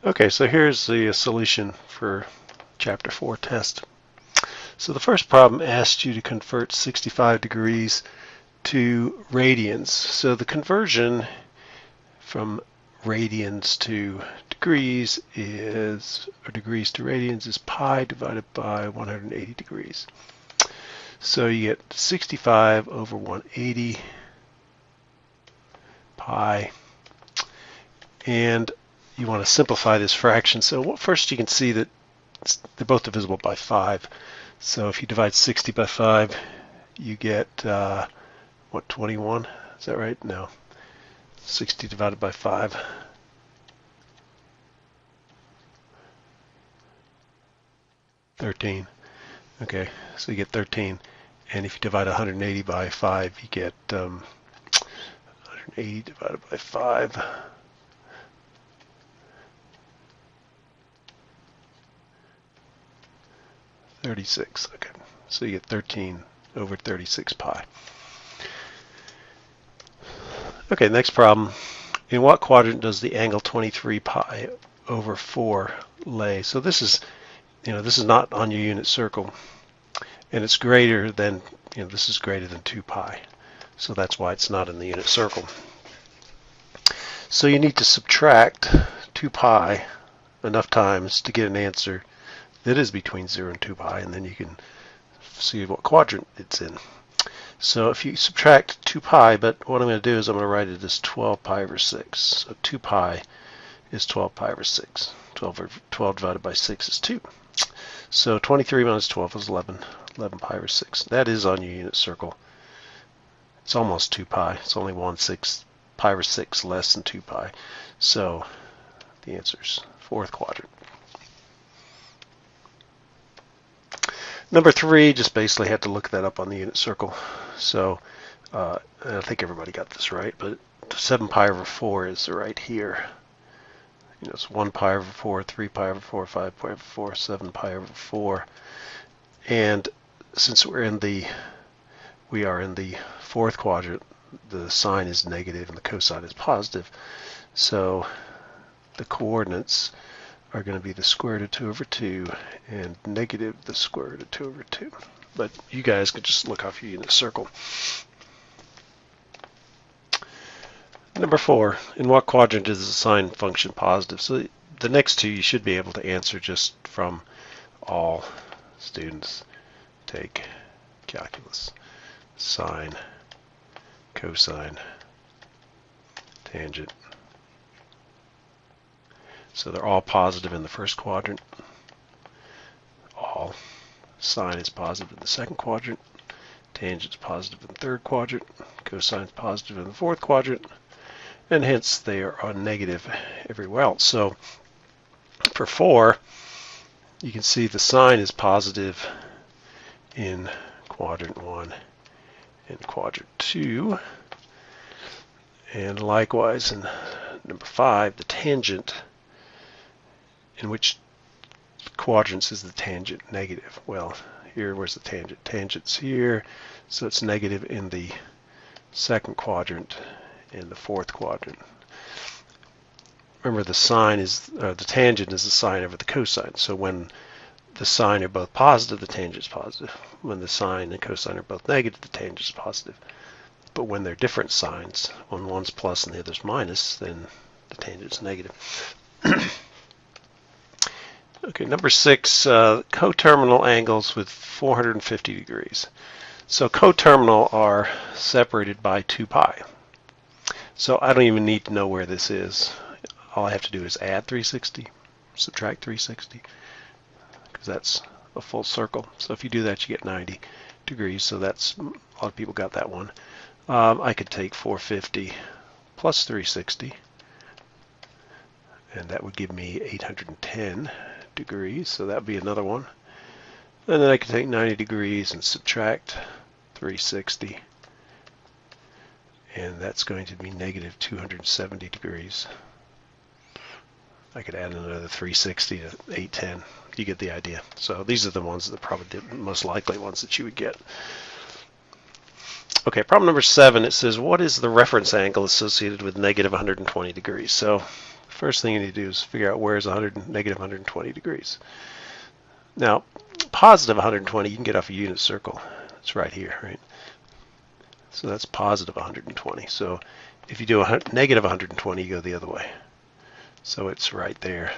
Okay, so here's the solution for Chapter 4 test. So the first problem asked you to convert 65 degrees to radians. So the conversion from radians to degrees is, or degrees to radians is pi divided by 180 degrees. So you get 65 over 180 pi, and you want to simplify this fraction. So first you can see that they're both divisible by 5. So if you divide 60 by 5, you get, what, 21? Is that right? No. 60 divided by 5. $13. Okay, so you get 13. And if you divide 180 by 5, you get 180 divided by 5. $36. Okay, so you get 13 over 36 pi. Okay, next problem. In what quadrant does the angle 23 pi over 4 lay? So this is, this is not on your unit circle, and it's greater than, this is greater than 2 pi. So that's why it's not in the unit circle. So you need to subtract 2 pi enough times to get an answer that is between 0 and 2 pi, and then you can see what quadrant it's in. So if you subtract 2 pi, but what I'm going to do is I'm going to write it as 12 pi over 6. So 2 pi is 12 pi over 6. 12 divided by 6 is 2. So 23 minus 12 is 11. 11 pi over 6. That is on your unit circle. It's almost 2 pi. It's only 1/6 pi over 6 less than 2 pi. So the answer is fourth quadrant. Number 3, just basically had to look that up on the unit circle. So I think everybody got this right, but 7 pi over 4 is right here. It's 1 pi over 4, 3 pi over 4, 5 pi over 4, 7 pi over 4. And since we are in the fourth quadrant, the sign is negative and the cosine is positive. So the coordinates are going to be the square root of 2 over 2 and negative the square root of 2 over 2. But you guys could just look off your unit circle. Number 4, in what quadrant is the sine function positive? So the next two you should be able to answer just from all students take calculus. Sine, cosine, tangent. So they're all positive in the first quadrant. All. Sine is positive in the second quadrant. Tangent is positive in the third quadrant. Cosine is positive in the fourth quadrant. And hence they are negative everywhere else. So for 4, you can see the sine is positive in quadrant 1 and quadrant 2. And likewise in number 5, the tangent, in which quadrants is the tangent negative? Well, here, where's the tangent? Tangent's here, so it's negative in the second quadrant and the fourth quadrant. Remember, the sine is, the tangent is the sine over the cosine. So when the sine are both positive, the tangent is positive. When the sine and cosine are both negative, the tangent is positive. But when they're different signs, when one's plus and the other's minus, then the tangent is negative. Okay, number 6, coterminal angles with 450 degrees. So coterminal are separated by 2 pi. So I don't even need to know where this is. All I have to do is add 360, subtract 360, because that's a full circle. So if you do that, you get 90 degrees. So that's, a lot of people got that one. I could take 450 plus 360, and that would give me 810 degrees. So that would be another one. And then I could take 90 degrees and subtract 360. And that's going to be negative 270 degrees. I could add another 360 to 810. You get the idea. So these are the ones that probably the most likely ones that you would get. Okay, problem number 7, it says, what is the reference angle associated with negative 120 degrees? So first thing you need to do is figure out where is negative 120 degrees. Now, positive 120 you can get off a unit circle. It's right here, right? So that's positive 120. So if you do a negative 120, you go the other way. So it's right there.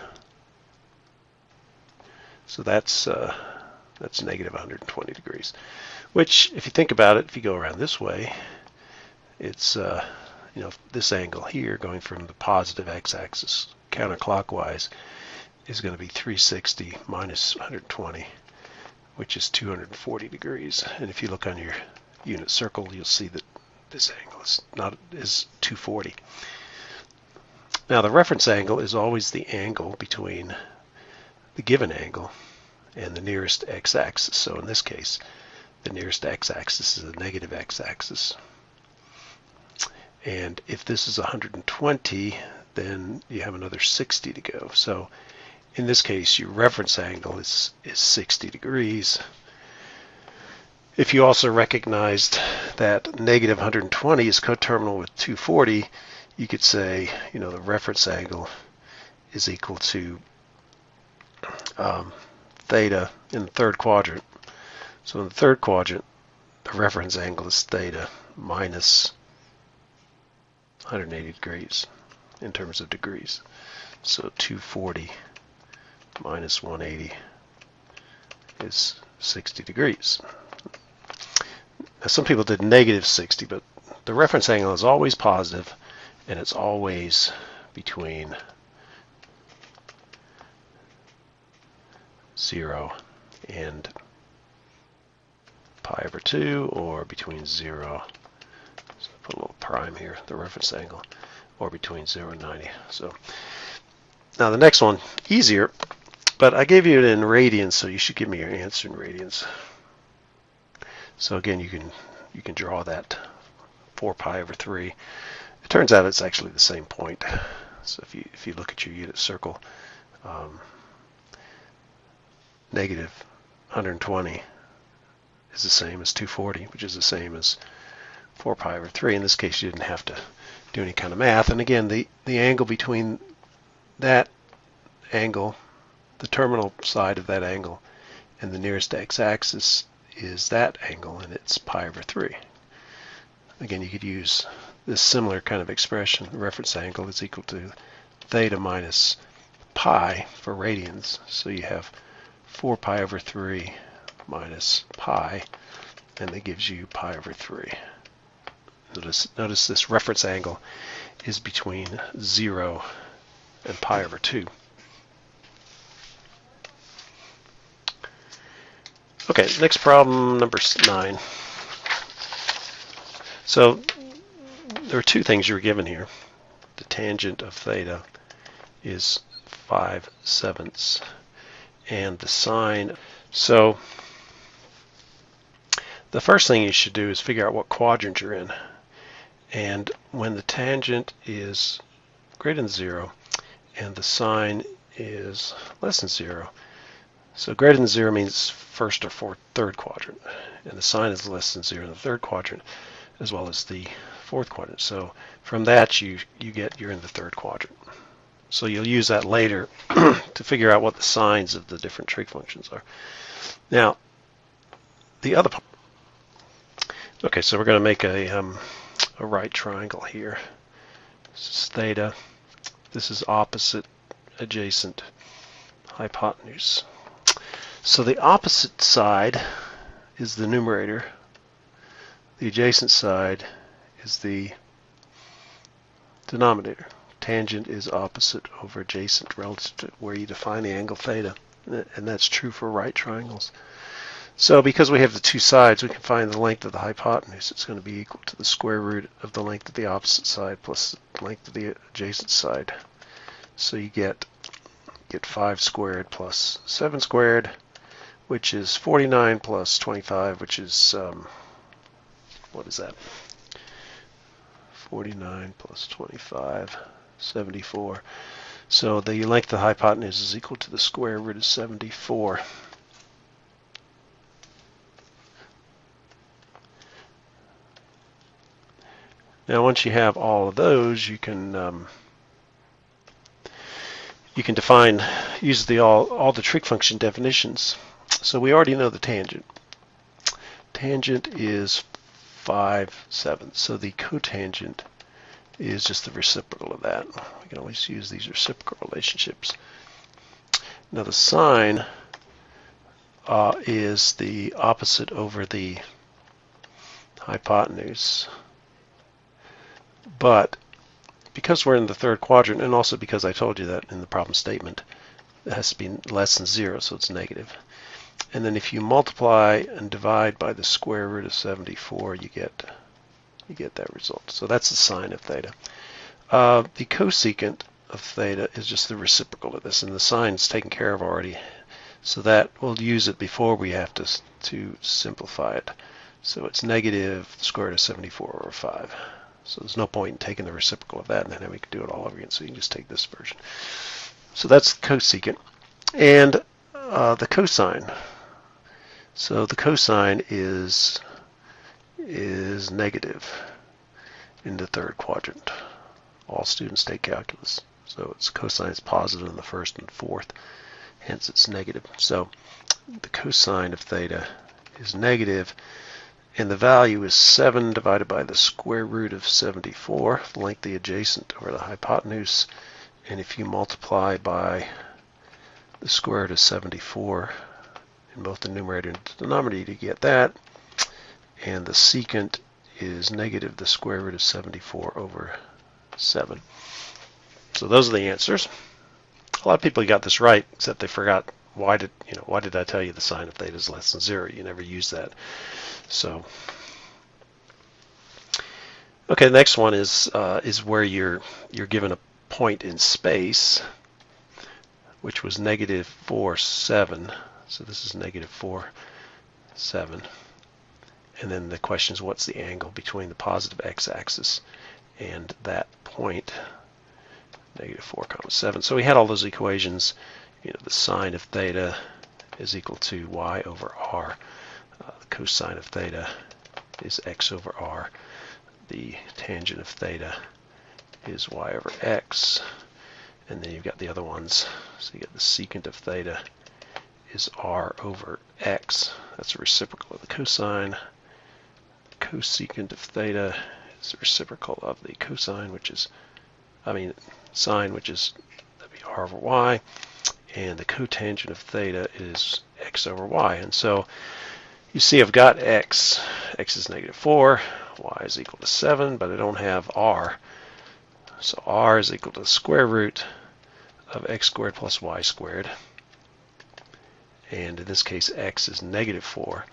So that's negative 120 degrees. Which, if you think about it, if you go around this way, it's this angle here going from the positive x-axis counterclockwise is going to be 360 minus 120, which is 240 degrees. And if you look on your unit circle, you'll see that this angle is 240. Now the reference angle is always the angle between the given angle and the nearest x-axis. So in this case, the nearest x-axis is the negative x-axis. And if this is 120, then you have another 60 to go. So in this case, your reference angle is 60 degrees. If you also recognized that negative 120 is coterminal with 240, you could say, the reference angle is equal to theta in the third quadrant. So in the third quadrant, the reference angle is theta minus 180 degrees in terms of degrees. So 240 minus 180 is 60 degrees. Now some people did negative 60, but the reference angle is always positive, and it's always between 0 and pi over 2, or between 0, so put a little prime here, the reference angle, or between 0 and 90. So now the next one, easier, but I gave you it in radians, so you should give me your answer in radians. So again, you can draw that 4 pi over 3. It turns out it's actually the same point. So if you look at your unit circle, negative 120 is the same as 240, which is the same as 4 pi over 3. In this case, you didn't have to do any kind of math. And again, the angle between that angle, the terminal side of that angle, and the nearest x-axis is that angle, and it's pi over 3. Again, you could use this similar kind of expression. The reference angle is equal to theta minus pi for radians. So you have 4 pi over 3 minus pi, and that gives you pi over 3. Notice this reference angle is between 0 and pi over 2. Okay, next problem, number 9. So there are two things you were given here. The tangent of theta is 5/7, and the sine. So the first thing you should do is figure out what quadrant you're in. And when the tangent is greater than 0 and the sine is less than 0, so greater than 0 means first or third quadrant, and the sine is less than 0 in the third quadrant, as well as the fourth quadrant. So from that you're in the third quadrant. So you'll use that later to figure out what the sines of the different trig functions are. Now, the other part. Okay, so we're going to make a right triangle here. This is theta. This is opposite, adjacent, hypotenuse. So the opposite side is the numerator. The adjacent side is the denominator. Tangent is opposite over adjacent relative to where you define the angle theta, and that's true for right triangles. So because we have the two sides, we can find the length of the hypotenuse. It's going to be equal to the square root of the length of the opposite side plus the length of the adjacent side. So you get 5 squared plus 7 squared, which is 49 plus 25, which is, what is that? 49 plus 25, 74. So the length of the hypotenuse is equal to the square root of 74. Now once you have all of those, you can you can use all the trig function definitions. So we already know the tangent. Tangent is 5/7. So the cotangent is just the reciprocal of that. We can always use these reciprocal relationships. Now the sine is the opposite over the hypotenuse. But because we're in the third quadrant, and also because I told you that in the problem statement, it has to be less than 0, so it's negative. And then if you multiply and divide by the square root of 74, you get that result. So that's the sine of theta. The cosecant of theta is just the reciprocal of this, and the sine is taken care of already. So that we'll use it before we have to simplify it. So it's negative the square root of 74 over 5. So there's no point in taking the reciprocal of that, and then we can do it all over again. So you can just take this version. So that's cosecant. And the cosine. So the cosine is negative in the third quadrant. All students take calculus. So its cosine is positive in the first and fourth, hence it's negative. So the cosine of theta is negative, and the value is 7 divided by the square root of 74, length the adjacent over the hypotenuse, and if you multiply by the square root of 74 in both the numerator and the denominator, you get that, and the secant is negative the square root of 74 over 7. So those are the answers. A lot of people got this right, except they forgot why did I tell you the sine of theta is less than 0? You never use that. So okay, the next one is where you're given a point in space, which was negative 4, 7. So this is negative 4, 7. And then the question is, what's the angle between the positive x-axis and that point, negative 4, 7. So we had all those equations. The sine of theta is equal to y over r. The cosine of theta is x over r. The tangent of theta is y over x. And then you've got the other ones. So you get the secant of theta is r over x. That's a reciprocal of the cosine. Cosecant of theta is the reciprocal of the cosine, sine, which is that'd be r over y, and the cotangent of theta is x over y. And so you see I've got x. X is negative 4, y is equal to 7, but I don't have r. So r is equal to the square root of x squared plus y squared. And in this case, x is negative 4.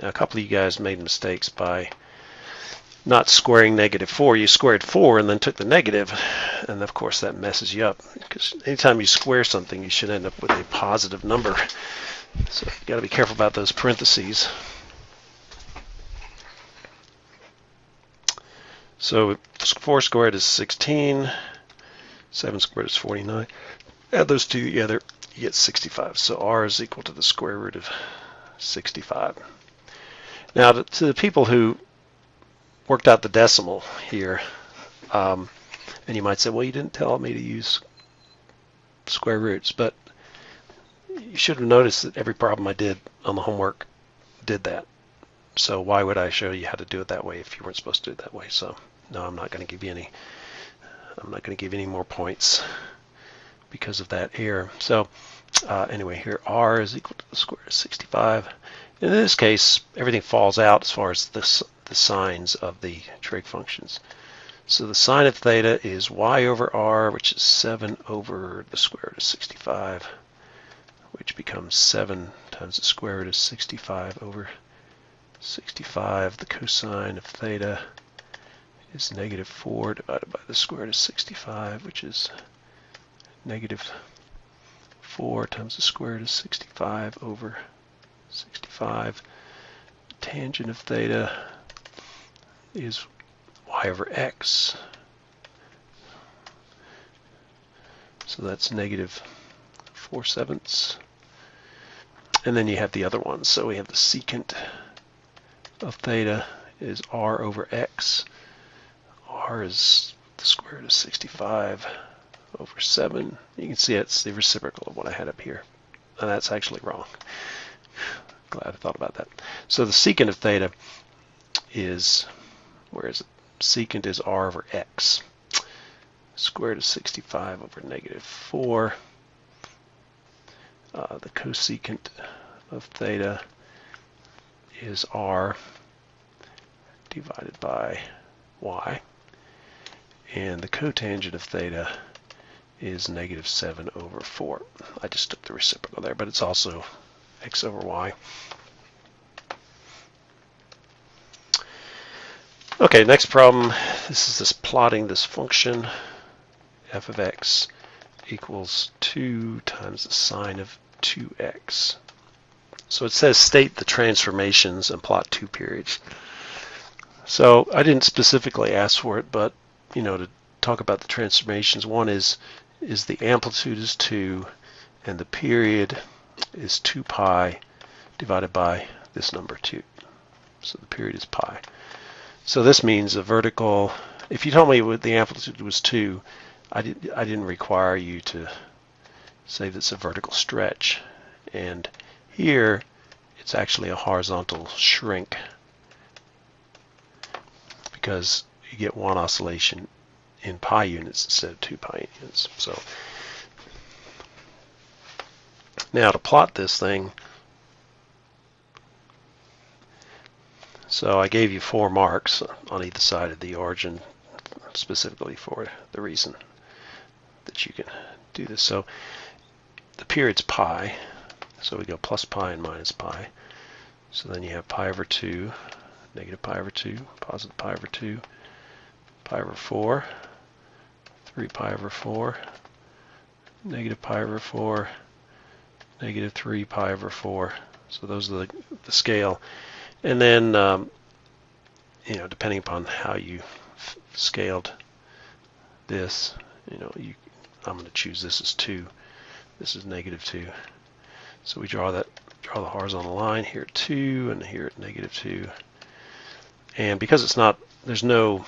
Now, a couple of you guys made mistakes by not squaring negative 4. You squared 4 and then took the negative, and of course that messes you up, because anytime you square something, you should end up with a positive number. So you got to be careful about those parentheses. So 4 squared is 16, 7 squared is 49. Add those two together, you get 65. So r is equal to the square root of 65. Now, to the people who worked out the decimal here, and you might say, well, you didn't tell me to use square roots, but you should have noticed that every problem I did on the homework did that. So why would I show you how to do it that way if you weren't supposed to do it that way? So no, I'm not going to give you any more points because of that error. So anyway, here r is equal to the square root of 65. In this case, everything falls out as far as the signs of the trig functions. So the sine of theta is y over r, which is 7 over the square root of 65, which becomes 7 times the square root of 65 over 65. The cosine of theta is negative 4 divided by the square root of 65, which is negative 4 times the square root of 65 over 65. The tangent of theta is y over x. So that's negative 4/7. And then you have the other ones. So we have the secant of theta is r over x. R is the square root of 65 over 7. You can see it's the reciprocal of what I had up here. And that's actually wrong. Glad I thought about that. So the secant of theta is, where is it? Secant is r over x. Square root of 65 over negative 4. The cosecant of theta is r divided by y. And the cotangent of theta is negative 7 over 4. I just took the reciprocal there, but it's also x over y. Okay, next problem. This is this plotting this function f of x equals 2 times the sine of 2x. So it says state the transformations and plot 2 periods. So I didn't specifically ask for it, but to talk about the transformations, one is the amplitude is 2 and the period is 2 pi divided by this number 2. So the period is pi. So this means a vertical, if you told me what the amplitude was 2, I didn't require you to say that's a vertical stretch. And here it's actually a horizontal shrink because you get one oscillation in pi units instead of 2 pi units. So now to plot this thing, so I gave you 4 marks on either side of the origin specifically for the reason that you can do this. So the period's pi, so we go plus pi and minus pi. So then you have pi over 2, negative pi over 2, positive pi over 2, pi over 4, 3 pi over 4, negative pi over 4, negative 3 pi over 4. So those are the scale. And then, depending upon how you scaled this, I'm going to choose this as 2. This is negative 2. So we draw the horizontal line here at 2 and here at negative 2. And because there's no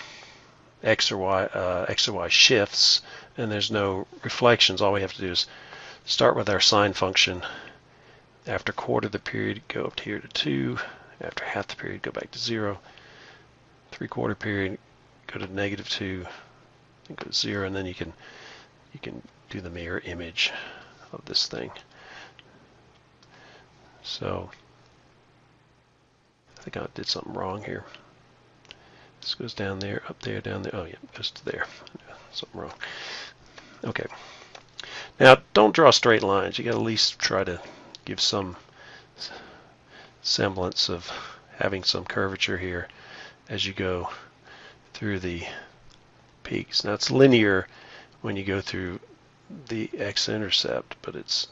x or y shifts and there's no reflections, all we have to do is start with our sine function. After quarter of the period, go up here to 2. After half the period, go back to 0. 3/4 period, go to negative 2, and go to 0, and then you can do the mirror image of this thing. So I think I did something wrong here. This goes down there, up there, down there. Oh yeah, it goes to there. Something wrong. Okay. Now don't draw straight lines. You got to at least try to give some semblance of having some curvature here as you go through the peaks. Now it's linear when you go through the x-intercept, but it's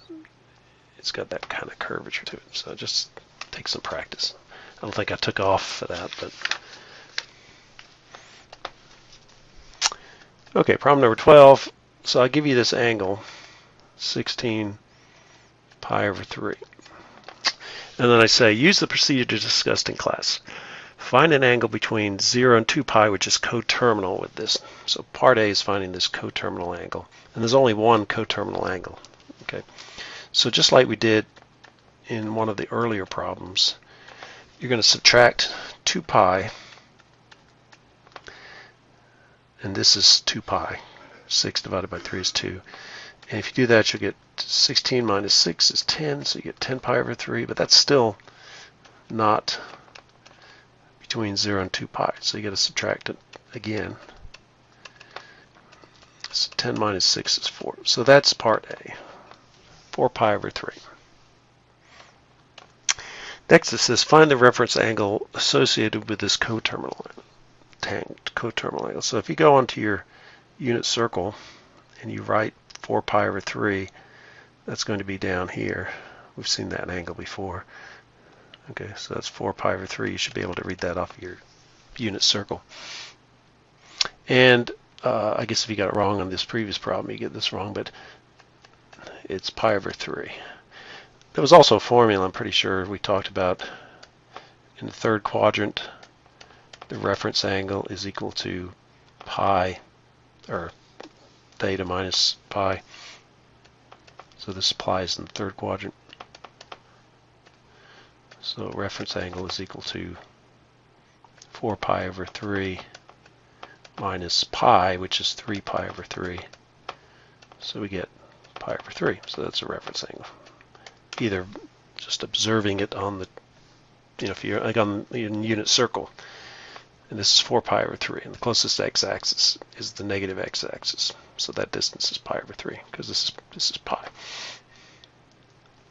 got that kind of curvature to it. So just take some practice. I don't think I took off for that, but okay, problem number 12. So I'll give you this angle, 16 pi over 3. And then I say, use the procedure discussed in class. Find an angle between 0 and 2 pi, which is coterminal with this. So part A is finding this coterminal angle. And there's only one coterminal angle. Okay. So just like we did in one of the earlier problems, you're going to subtract 2 pi. And this is 2 pi. 6 divided by 3 is 2. And if you do that, you'll get 16 minus 6 is 10, so you get 10 pi over 3, but that's still not between 0 and 2 pi, so you got to subtract it again. So 10 minus 6 is 4. So that's part A, 4 pi over 3. Next it says, find the reference angle associated with this coterminal angle. So if you go onto your unit circle and you write 4 pi over 3, that's going to be down here. We've seen that angle before. Okay, so that's 4 pi over 3. You should be able to read that off your unit circle. And I guess if you got it wrong on this previous problem, you get this wrong, but it's pi over 3. There was also a formula, I'm pretty sure we talked about in the third quadrant. The reference angle is equal to pi, or theta minus pi. So this applies in the third quadrant. So reference angle is equal to 4 pi over 3 minus pi, which is 3 pi over 3. So we get pi over 3. So that's a reference angle. Either just observing it on the, if you're like on the unit circle, and this is 4 pi over 3, and the closest x-axis is the negative x-axis. So that distance is pi over 3, because this is pi.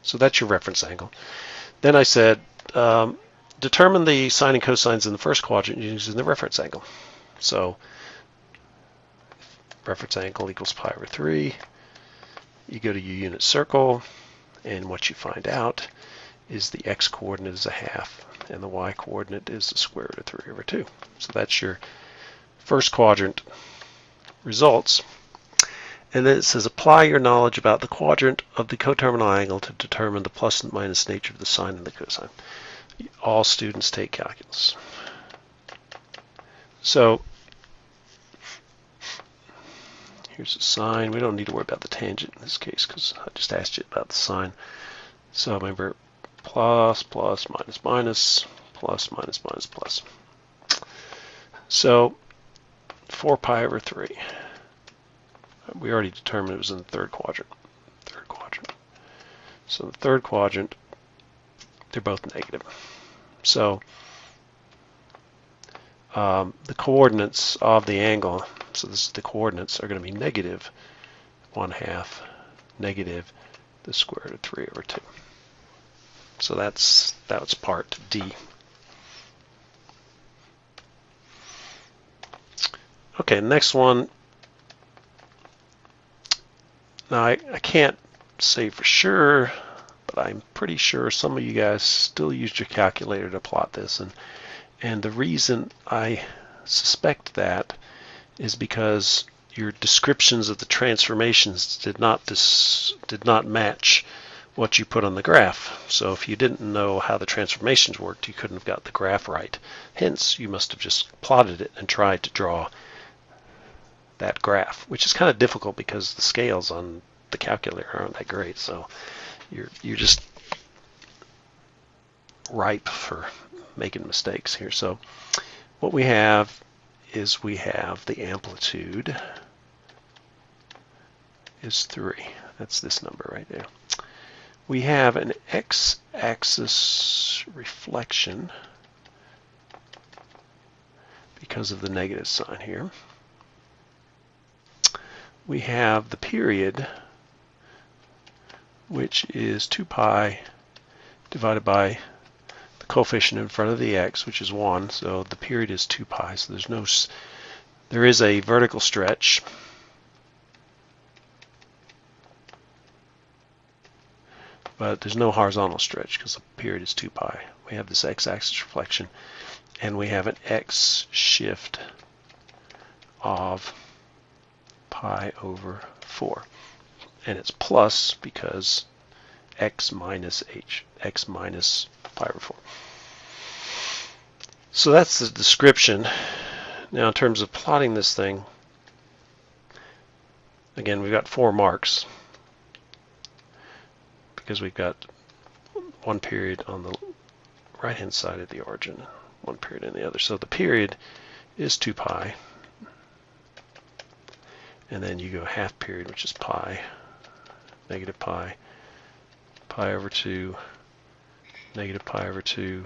So that's your reference angle. Then I said, determine the sine and cosines in the first quadrant using the reference angle. So reference angle equals pi over 3. You go to your unit circle, and what you find out is the x-coordinate is a half, and the y-coordinate is the square root of 3 over 2. So that's your first quadrant results. And then it says, apply your knowledge about the quadrant of the coterminal angle to determine the plus and minus nature of the sine and the cosine. All students take calculus. So here's the sine. We don't need to worry about the tangent in this case because I just asked you about the sine. So remember, plus, plus, minus, minus, plus, minus, minus, plus. So 4 pi over 3. We already determined it was in the third quadrant. So the third quadrant, they're both negative. So the coordinates of the angle, so this is the coordinates, are going to be negative 1/2, negative the square root of 3 over 2. So that's part D. Okay, next one. Now I can't say for sure, but I'm pretty sure some of you guys still used your calculator to plot this, and the reason I suspect that is because your descriptions of the transformations did not match what you put on the graph. So if you didn't know how the transformations worked, you couldn't have got the graph right. Hence, you must have just plotted it and tried to draw that graph, which is kind of difficult because the scales on the calculator aren't that great. So you're just ripe for making mistakes here. So what we have is we have the amplitude is 3. That's this number right there. We have an x-axis reflection because of the negative sign here. We have the period, which is 2 pi divided by the coefficient in front of the x, which is 1. So the period is 2 pi. So there is a vertical stretch. But there's no horizontal stretch because the period is 2 pi. We have this x-axis reflection, and we have an x shift of pi over 4. And it's plus because x minus pi over 4. So that's the description. Now in terms of plotting this thing, again, we've got 4 marks because we've got one period on the right hand side of the origin, one period on the other. So the period is 2 pi, and then you go half period, which is pi, negative pi, pi over 2, negative pi over 2,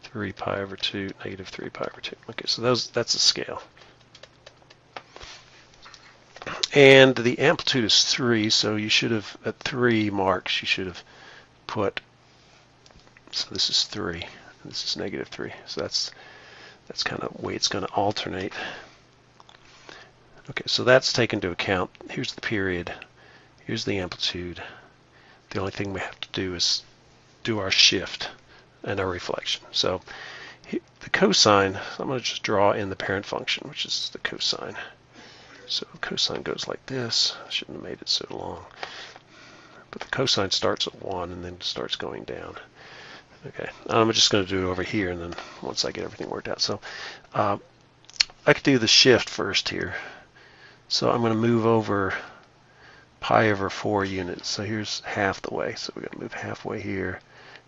3 pi over 2, negative 3 pi over 2. Okay, so that's a scale. And the amplitude is 3, so you should have, at 3 marks, you should have put, so this is 3, and this is negative 3. So that's kind of the way it's going to alternate. Okay, so that's taken into account. Here's the period, here's the amplitude. The only thing we have to do is do our shift and our reflection. So the cosine, I'm going to just draw in the parent function, which is the cosine. So cosine goes like this. I shouldn't have made it so long. But the cosine starts at 1 and then starts going down. Okay, I'm just going to do it over here, and then once I get everything worked out. So I could do the shift first here. So I'm going to move over pi over 4 units. So here's half the way. So we're going to move halfway here,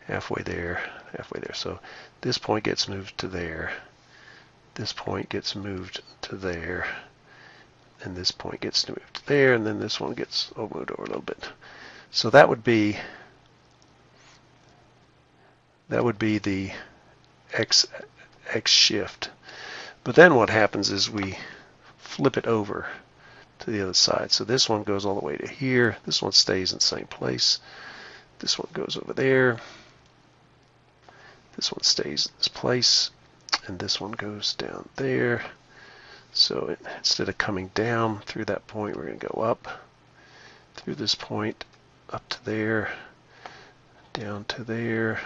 halfway there, halfway there. So this point gets moved to there. This point gets moved to there. And this point gets moved to there. And then this one gets moved over a little bit. So that would be the x shift. But then what happens is we flip it over to the other side. So this one goes all the way to here. This one stays in the same place. This one goes over there. This one stays in this place. And this one goes down there. So instead of coming down through that point, we're going to go up through this point, up to there, down to there.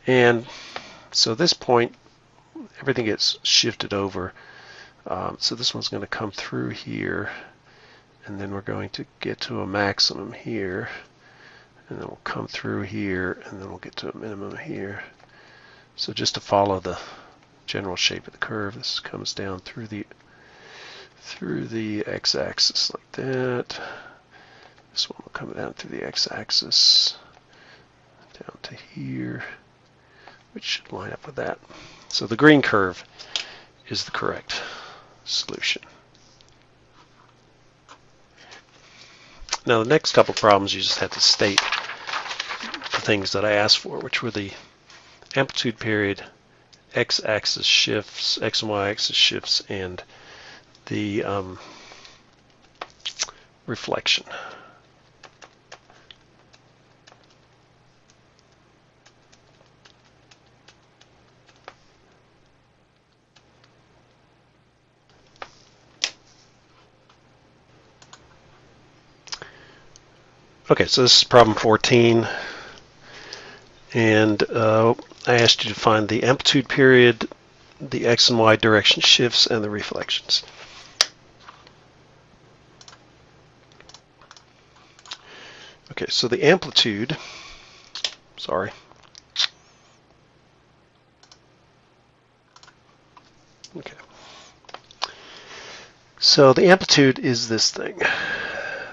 And so this point, everything gets shifted over. So this one's going to come through here, and then we're going to get to a maximum here, and then we'll come through here, and then we'll get to a minimum here. So just to follow the general shape of the curve, this comes down through the x-axis like that. This one will come down through the x-axis down to here, which should line up with that. So the green curve is the correct solution. Now the next couple problems, you just have to state the things that I asked for, which were the amplitude period, x-axis shifts, x and y-axis shifts, and the reflection. Okay, so this is problem 14, and I asked you to find the amplitude period, the x and y direction shifts, and the reflections. Okay, so the amplitude, sorry. Okay. So the amplitude is this thing.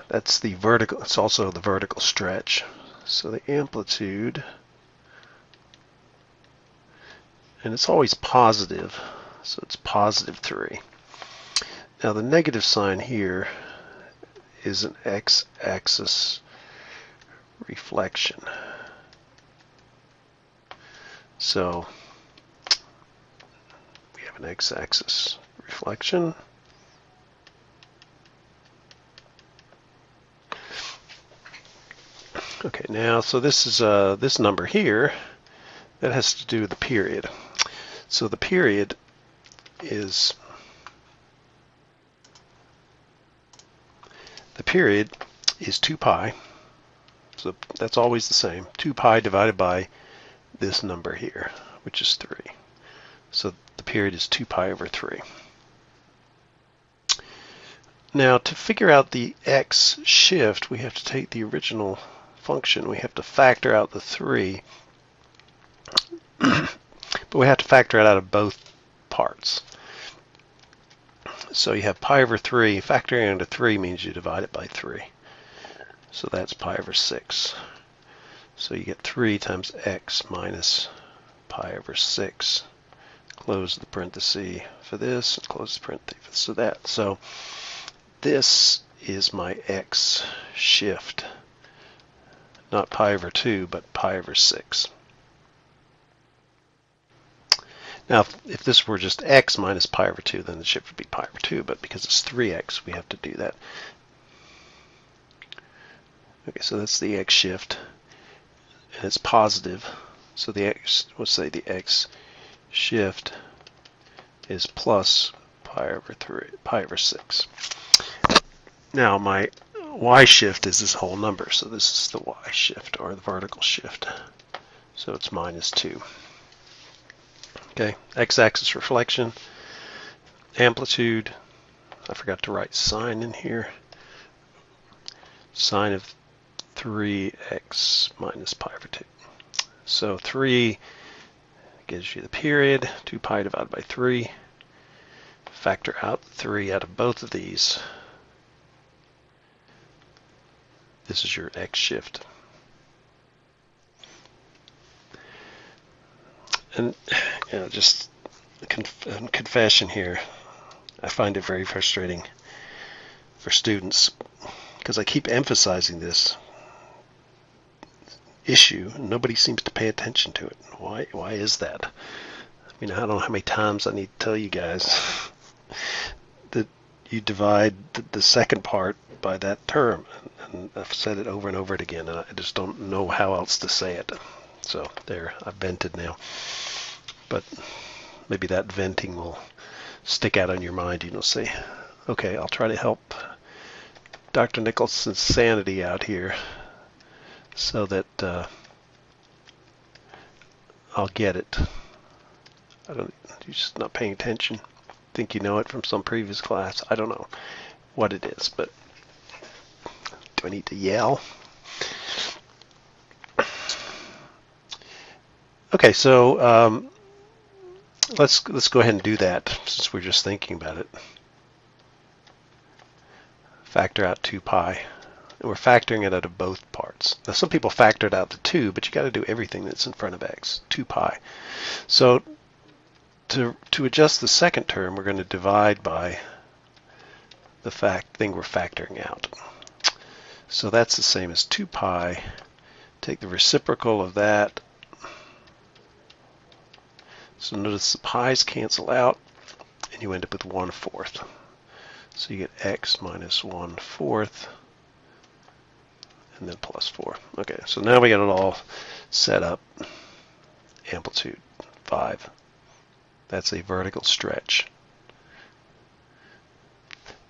That's the vertical, it's also the vertical stretch. So the amplitude, and it's always positive, so it's positive 3. Now the negative sign here is an x-axis reflection. So we have an x-axis reflection. Okay, now so this is this number here that has to do with the period. So the period is 2 pi. So that's always the same. 2 pi divided by this number here, which is 3. So the period is 2 pi over 3. Now to figure out the x shift, we have to take the original function. We have to factor out the 3, but we have to factor it out of both parts. So you have pi over 3. Factoring into 3 means you divide it by 3. So that's pi over 6. So you get 3 times x minus pi over 6. Close the parenthesis for this, and close the parenthesis for that. So this is my x shift. Not pi over 2, but pi over 6. Now, if this were just x minus pi over 2, then the shift would be pi over 2, but because it's 3x, we have to do that. Okay, so that's the x shift, and it's positive. So the x, let's say the x shift is plus pi over 6. Now my y shift is this whole number, so this is the y shift, or the vertical shift. So it's minus 2. Okay, x-axis reflection, amplitude, I forgot to write sine in here, sine of 3x minus pi over 2. So 3 gives you the period, 2 pi divided by 3. factor out 3 out of both of these, this is your x shift. And just a confession here, I find it very frustrating for students because I keep emphasizing this issue and nobody seems to pay attention to it. Why is that? I mean, I don't know how many times I need to tell you guys that you divide the second part by that term, and I've said it over and over again, and I just don't know how else to say it. So there, I've vented now. But maybe that venting will stick out on your mind. You'll say, okay, I'll try to help Dr. Nicholson's sanity out here so that I'll get it. You're just not paying attention. Think you know it from some previous class. I don't know what it is, but do I need to yell? Okay, so let's go ahead and do that since we're just thinking about it. Factor out 2 pi. And we're factoring it out of both parts. Now some people factor it out to 2, but you got to do everything that's in front of x, 2 pi. So to adjust the second term, we're going to divide by the thing we're factoring out. So that's the same as 2 pi. Take the reciprocal of that. So notice the pi's cancel out, and you end up with 1/4. So you get x minus 1/4, and then plus 4. Okay, so now we got it all set up. Amplitude 5. That's a vertical stretch.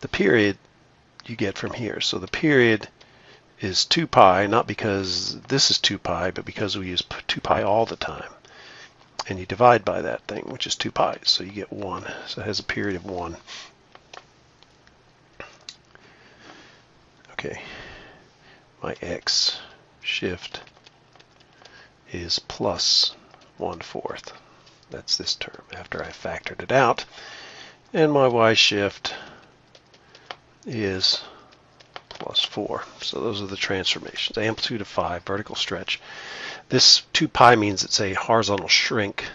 The period you get from here. So the period is 2 pi, not because this is 2 pi, but because we use 2 pi all the time. And you divide by that thing, which is 2 pi, so you get 1. So it has a period of 1. Okay, my x shift is plus 1/4. That's this term after I factored it out. And my y shift is plus 4. So those are the transformations. Amplitude of 5, vertical stretch. This 2 pi means it's a horizontal shrink.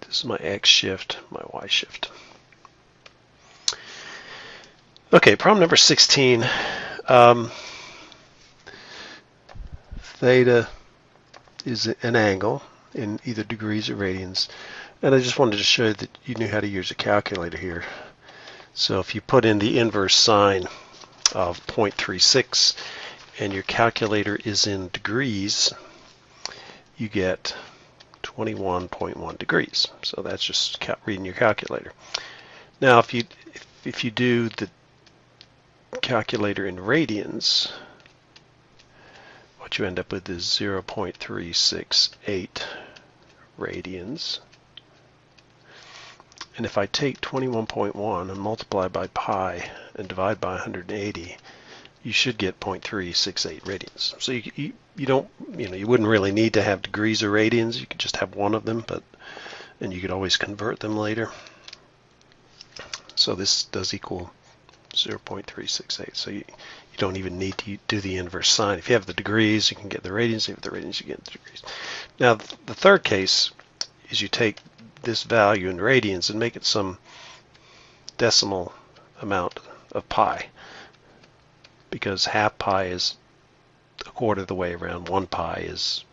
This is my x shift, my y shift. Okay, problem number 16. Theta is an angle in either degrees or radians. And I just wanted to show you that you knew how to use a calculator here. So if you put in the inverse sine of 0.36 and your calculator is in degrees, you get 21.1 degrees. So that's just reading your calculator. Now if you do the calculator in radians, what you end up with is 0.368 radians. And if I take 21.1 and multiply by pi and divide by 180, you should get 0.368 radians. So you wouldn't really need to have degrees or radians. You could just have one of them, and you could always convert them later. So this does equal 0.368. So you don't even need to do the inverse sine. If you have the degrees, you can get the radians. If you have the radians, you get the degrees. Now the third case is you take this value in radians and make it some decimal amount of pi, because half pi is a quarter of the way around, 1 pi is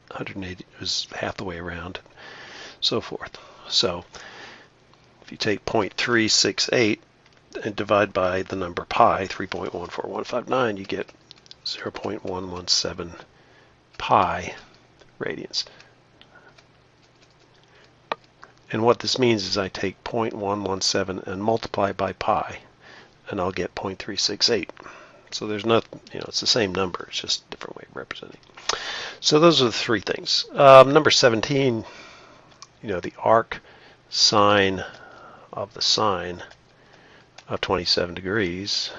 180 is half the way around, so forth. So if you take 0.368 and divide by the number pi, 3.14159, you get 0.117 pi radians. And what this means is I take 0.117 and multiply by pi, and I'll get 0.368. So there's nothing, it's the same number, it's just a different way of representing. So those are the three things. Number 17, the arc sine of the sine of 27 degrees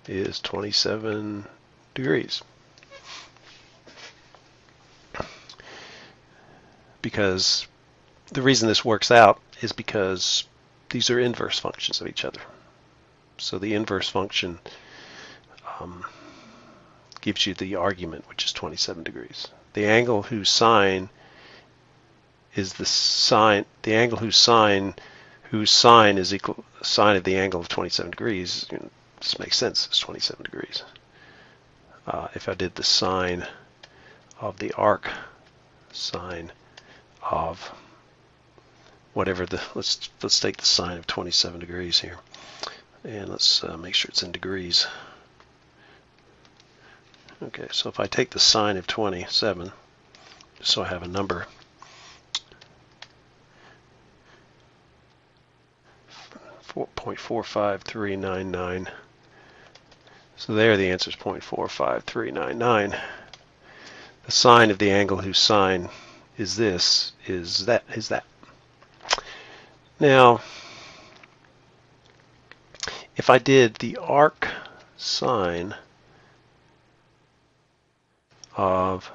is 27 degrees. Because the reason this works out is because these are inverse functions of each other. So the inverse function gives you the argument, which is 27 degrees. The angle whose sine is the sine, the angle whose sine is equal sine of the angle of 27 degrees. This makes sense. It's 27 degrees. If I did the sine of the arc sine of whatever the, let's take the sine of 27 degrees here, and let's make sure it's in degrees. Okay, so if I take the sine of 27, so I have a number, 0.45399. So there, the answer is 0.45399. The sine of the angle whose sine is this is that. Now, if I did the arc sine of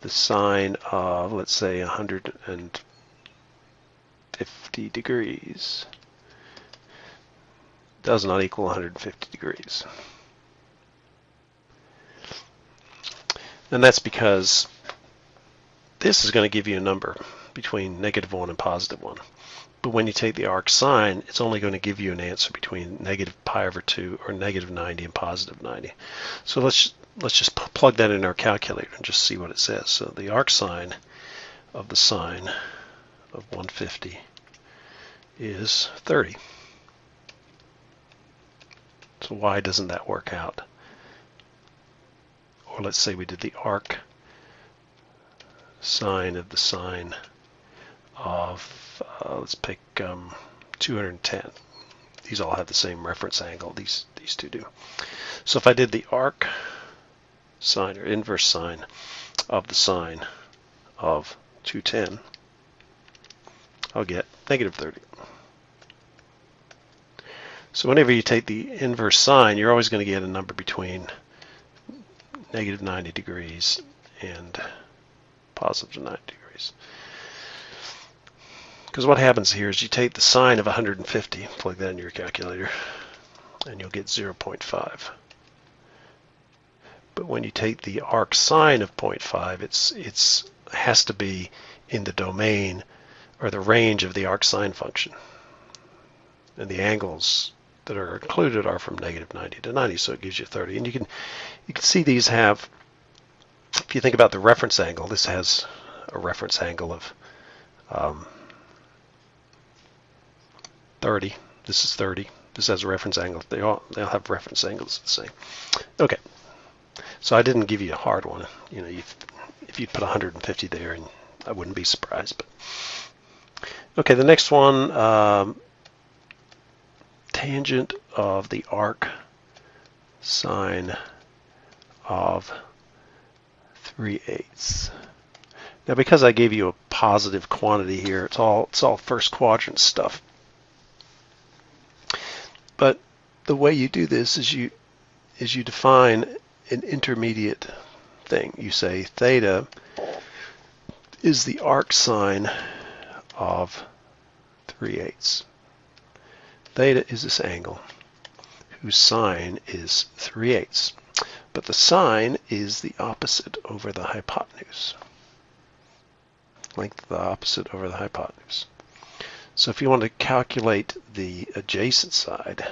the sine of, let's say, 150 degrees, does not equal 150 degrees. And that's because this is going to give you a number between -1 and +1. But when you take the arc sine, it's only going to give you an answer between -pi/2 or -90 and +90. So let's just plug that in our calculator and just see what it says. So the arc sine of the sine of 150 is 30. So why doesn't that work out? Or let's say we did the arc sine of the sine of, let's pick 210. These all have the same reference angle, these two do. So if I did the arc sine or inverse sine of the sine of 210, I'll get -30. So whenever you take the inverse sine, you're always going to get a number between -90 degrees and +90 degrees. Because what happens here is you take the sine of 150, plug that in your calculator, and you'll get 0.5. But when you take the arc sine of 0.5, it has to be in the domain or the range of the arc sine function. And the angles that are included are from -90 to 90, so it gives you 30. And you can see these have, if you think about the reference angle, this has a reference angle of 30. This is 30. This has a reference angle. They'll have reference angles the same. Okay. So I didn't give you a hard one. You know, if you put 150 there, and I wouldn't be surprised. But okay, the next one, tangent of the arc sine of 3/8. Now, because I gave you a positive quantity here, it's all first quadrant stuff. But the way you do this is you define an intermediate thing. You say theta is the arc sine of 3/8. Theta is this angle whose sine is 3/8. But the sine is the opposite over the hypotenuse. Length of the opposite over the hypotenuse. So if you want to calculate the adjacent side,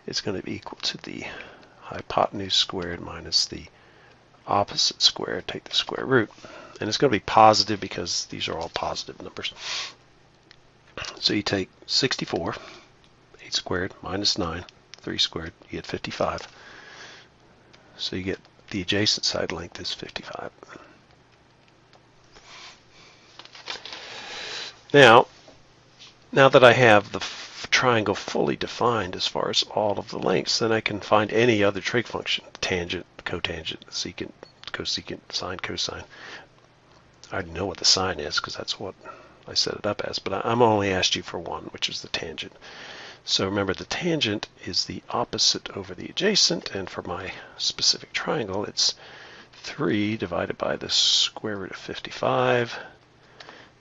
it's going to be equal to the hypotenuse squared minus the opposite squared. Take the square root. And it's going to be positive because these are all positive numbers. So you take 64, 8 squared minus 9, 3 squared, you get 55. So you get the adjacent side length is 55. Now that I have the triangle fully defined as far as all of the lengths, then I can find any other trig function, tangent, cotangent, secant, cosecant, sine, cosine. I already know what the sine is because that's what I set it up as, but I'm only asked you for one, which is the tangent. So remember, the tangent is the opposite over the adjacent, and for my specific triangle, it's 3 divided by the square root of 55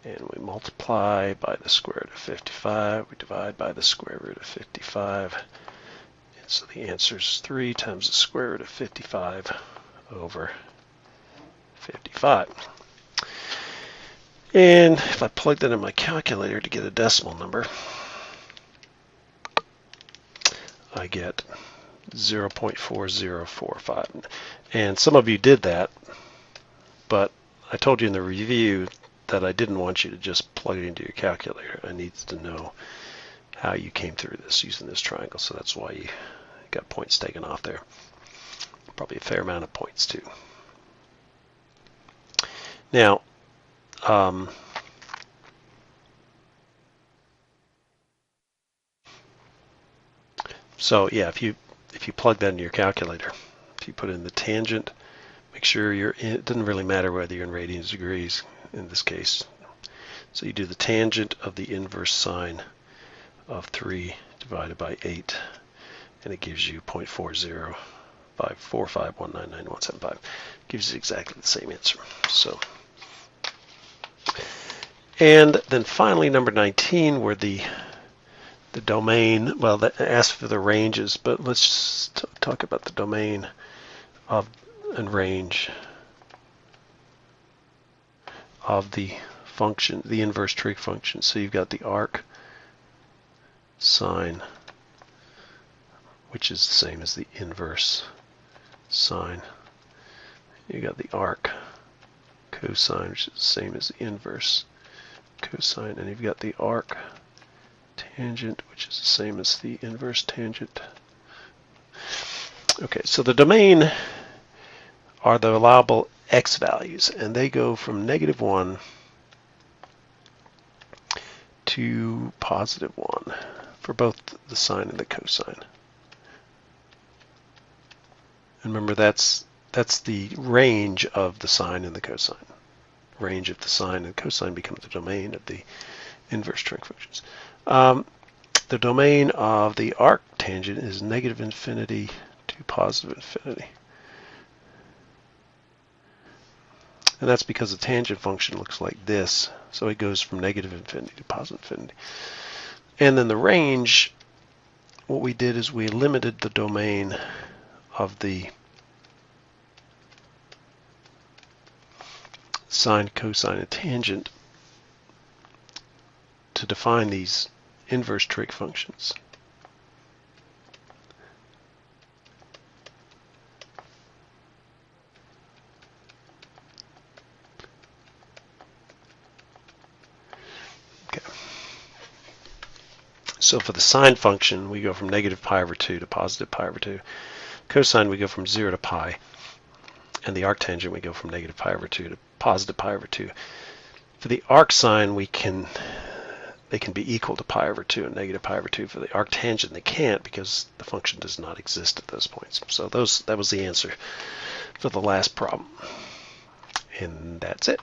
And we multiply by the square root of 55. We divide by the square root of 55. And so the answer is 3 times the square root of 55 over 55. And if I plug that in my calculator to get a decimal number, I get 0.4045. And some of you did that, but I told you in the review that I didn't want you to just plug it into your calculator. I needed to know how you came through this using this triangle, so that's why you got points taken off there. Probably a fair amount of points too. Now, so yeah, if you plug that into your calculator, if you put in the tangent, make sure it doesn't really matter whether you're in radians or degrees in this case. So you do the tangent of the inverse sine of 3 divided by 8, and it gives you 0.40545199175. Gives you exactly the same answer. So, and then finally number 19, where the domain, well, that asks for the ranges, but let's just talk about the domain of and range of the function, the inverse trig function. So you've got the arc sine, which is the same as the inverse sine. You got the arc cosine, which is the same as the inverse cosine, and you've got the arc tangent, which is the same as the inverse tangent. Okay, so the domain are the allowable x values, and they go from -1 to +1 for both the sine and the cosine. And remember, that's the range of the sine and the cosine. Range of the sine and cosine becomes the domain of the inverse trig functions. The domain of the arc tangent is -infinity to +infinity. And that's because the tangent function looks like this. So it goes from -infinity to +infinity. And then the range, what we did is we limited the domain of the sine, cosine, and tangent to define these inverse trig functions. Okay. So for the sine function, we go from -π/2 to +π/2. Cosine, we go from 0 to pi. And the arctangent, we go from -π/2 to +π/2. For the arcsine, they can be equal to π/2 and -π/2. For the arctangent, they can't because the function does not exist at those points. So that was the answer for the last problem. And that's it.